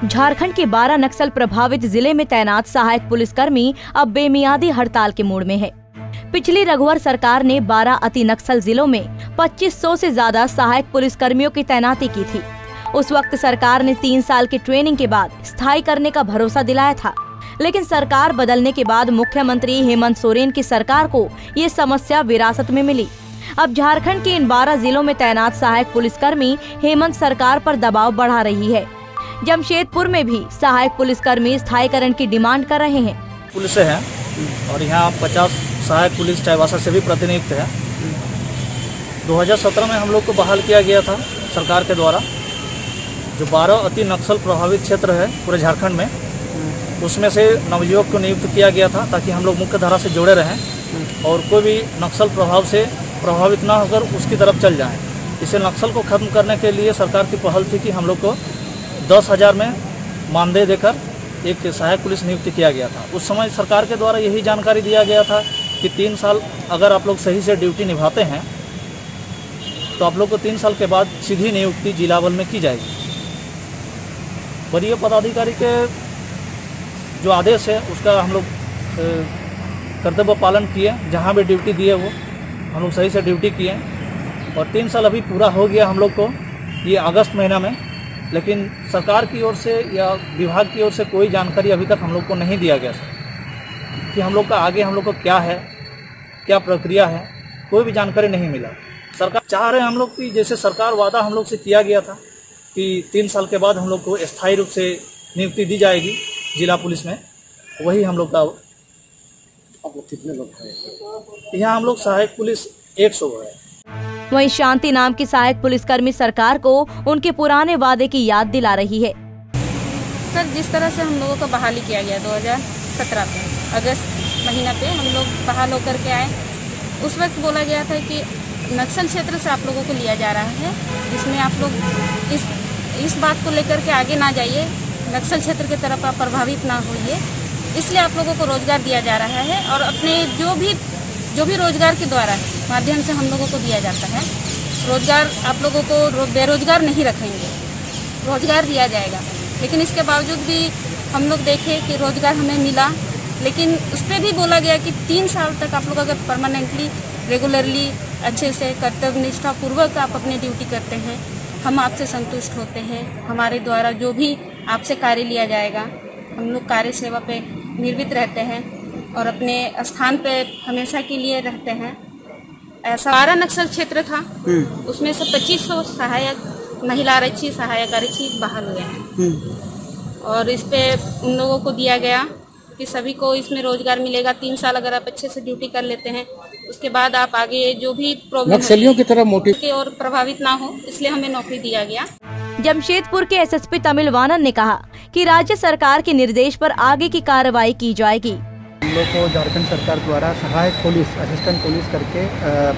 झारखंड के 12 नक्सल प्रभावित जिले में तैनात सहायक पुलिसकर्मी अब बेमियादी हड़ताल के मूड में है। पिछली रघुवर सरकार ने 12 अति नक्सल जिलों में 2500 से ज्यादा सहायक पुलिसकर्मियों की तैनाती की थी। उस वक्त सरकार ने 3 साल की ट्रेनिंग के बाद स्थायी करने का भरोसा दिलाया था, लेकिन सरकार बदलने के बाद मुख्यमंत्री हेमंत सोरेन की सरकार को ये समस्या विरासत में मिली। अब झारखंड के इन 12 जिलों में तैनात सहायक पुलिसकर्मी हेमंत सरकार पर दबाव बढ़ा रही है। जमशेदपुर में भी सहायक पुलिसकर्मी स्थायीकरण की डिमांड कर रहे हैं। पुलिस है और यहाँ 50 सहायक पुलिस चाईबासा से भी प्रतिनियुक्त है। 2017 में हम लोग को बहाल किया गया था सरकार के द्वारा। जो 12 अति नक्सल प्रभावित क्षेत्र है पूरे झारखंड में, उसमें से नवयुवक को नियुक्त किया गया था ताकि हम लोग मुख्य धारा से जुड़े रहें और कोई भी नक्सल प्रभाव से प्रभावित ना होकर उसकी तरफ चल जाएं। इसे नक्सल को खत्म करने के लिए सरकार की पहल थी कि हम लोग को 10,000 में मानदेय देकर एक सहायक पुलिस नियुक्त किया गया था। उस समय सरकार के द्वारा यही जानकारी दिया गया था कि 3 साल अगर आप लोग सही से ड्यूटी निभाते हैं तो आप लोग को 3 साल के बाद सीधी नियुक्ति जिला बल में की जाएगी। वरीय पदाधिकारी के जो आदेश है उसका हम लोग कर्तव्य पालन किए। जहाँ भी ड्यूटी दिए वो हम लोग सही से ड्यूटी किए और 3 साल अभी पूरा हो गया हम लोग को ये अगस्त महीना में, लेकिन सरकार की ओर से या विभाग की ओर से कोई जानकारी अभी तक हम लोग को नहीं दिया गया कि हम लोग का आगे हम लोग को क्या है, क्या प्रक्रिया है, कोई भी जानकारी नहीं मिला। सरकार चाह रहे हैं हम लोग की जैसे सरकार वादा हम लोग से किया गया था कि 3 साल के बाद हम लोग को स्थायी रूप से नियुक्ति दी जाएगी जिला पुलिस में, वही हम लोग का। अब कितने लोग हैं यहाँ? हम लोग सहायक पुलिस 100 है। वहीं शांति नाम की सहायक पुलिसकर्मी सरकार को उनके पुराने वादे की याद दिला रही है। सर, जिस तरह से हम लोगों को बहाली किया गया 2017 में अगस्त महीना पे हम लोग बहाल होकर के आए, उस वक्त बोला गया था कि नक्सल क्षेत्र से आप लोगों को लिया जा रहा है, इसमें आप लोग इस बात को लेकर के आगे ना जाइए, नक्सल क्षेत्र की तरफ आप प्रभावित ना होइए, इसलिए आप लोगों को रोजगार दिया जा रहा है और अपने जो भी रोजगार के द्वारा माध्यम से हम लोगों को दिया जाता है, रोजगार आप लोगों को बेरोजगार नहीं रखेंगे, रोजगार दिया जाएगा। लेकिन इसके बावजूद भी हम लोग देखें कि रोजगार हमें मिला, लेकिन उस पर भी बोला गया कि 3 साल तक आप लोग अगर परमानेंटली रेगुलरली अच्छे से कर्तव्य निष्ठा पूर्वक आप अपनी ड्यूटी करते हैं, हम आपसे संतुष्ट होते हैं, हमारे द्वारा जो भी आपसे कार्य लिया जाएगा, हम लोग कार्य सेवा पे निर्वित रहते हैं और अपने स्थान पे हमेशा के लिए रहते हैं। ऐसा 12 नक्सल क्षेत्र था, उसमें से 2500 सहायक महिला आरक्षी सहायक आरक्षी बहाल हुए हैं और इस पे उन लोगों को दिया गया कि सभी को इसमें रोजगार मिलेगा। 3 साल अगर आप अच्छे से ड्यूटी कर लेते हैं उसके बाद आप आगे जो भी प्रॉब्लम नक्सलियों की तरह मोटिव और प्रभावित ना हो, इसलिए हमें नौकरी दिया गया। जमशेदपुर के एसएसपी तमिल वानन ने कहा कि राज्य सरकार के निर्देश पर आगे की कार्रवाई की जाएगी। हम लोग को झारखंड सरकार द्वारा सहायक पुलिस असिस्टेंट पुलिस करके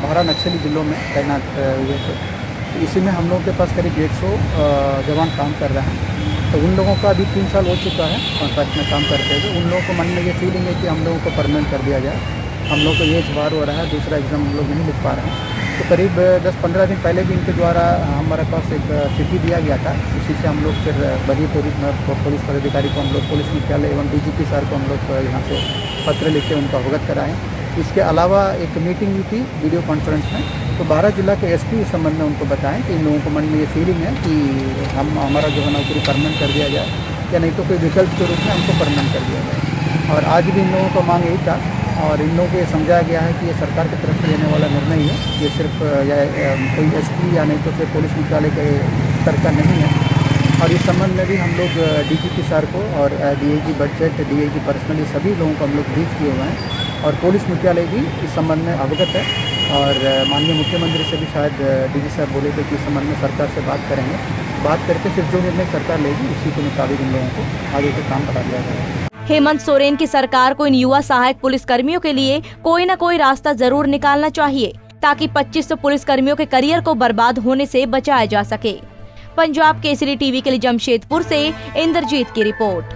12 नक्सली जिलों में तैनात हुए थे। इसी में हम लोगों के पास करीब 150 जवान काम कर रहे हैं। तो उन लोगों का अभी 3 साल हो चुका है कॉन्ट्रैक्ट में काम करते हुए। उन लोगों को मन में ये फीलिंग है कि हम लोगों को परमानेंट कर दिया जाए। हम लोग को ये जवार हो रहा है, दूसरा एग्ज़ाम हम लोग नहीं लिख पा रहे हैं। तो करीब 10-15 दिन पहले भी इनके द्वारा हमारे पास एक चिट्ठी दिया गया था। उसी से हम लोग फिर बड़ी पुलिस पदाधिकारी को हम लोग पुलिस मुख्यालय एवं डीजीपी सर को हम लोग यहाँ से पत्र लिख के उनको अवगत कराएँ। इसके अलावा एक मीटिंग हुई थी वीडियो कॉन्फ्रेंस में, तो 12 जिला के एसपी इस संबंध में उनको बताएं कि इन लोगों को मन में ये फीलिंग है कि हमारा जो है नौकरी परमानेंट कर दिया जाए या नहीं तो कोई विकल्प के रूप में हमको परमानेंट कर दिया जाए। और आज भी इन लोगों को मांग यही था और इन लोगों को ये समझाया गया है कि ये सरकार की तरफ से लेने वाला निर्णय है, ये सिर्फ कोई एसपी या नहीं तो फिर पुलिस मुख्यालय के स्तर का नहीं है। और इस संबंध में भी हम लोग डीजीपी सर को और डीआईजी बजट, डीआईजी पर्सनली सभी लोगों को हम लोग ब्रीफ किए हुए हैं और पुलिस मुख्यालय भी इस संबंध में अवगत है। और माननीय मुख्यमंत्री से भी शायद डीजी साहब बोले थे कि इस संबंध में सरकार से बात करेंगे, बात करके फिर जो निर्णय सरकार लेगी उसी के मुताबिक इन लोगों को आगे के काम करा दिया जाएगा। हेमंत सोरेन की सरकार को इन युवा सहायक पुलिसकर्मियों के लिए कोई न कोई रास्ता जरूर निकालना चाहिए ताकि 2500 पुलिसकर्मियों के करियर को बर्बाद होने से बचाया जा सके। पंजाब केसरी टीवी के लिए जमशेदपुर से इंद्रजीत की रिपोर्ट।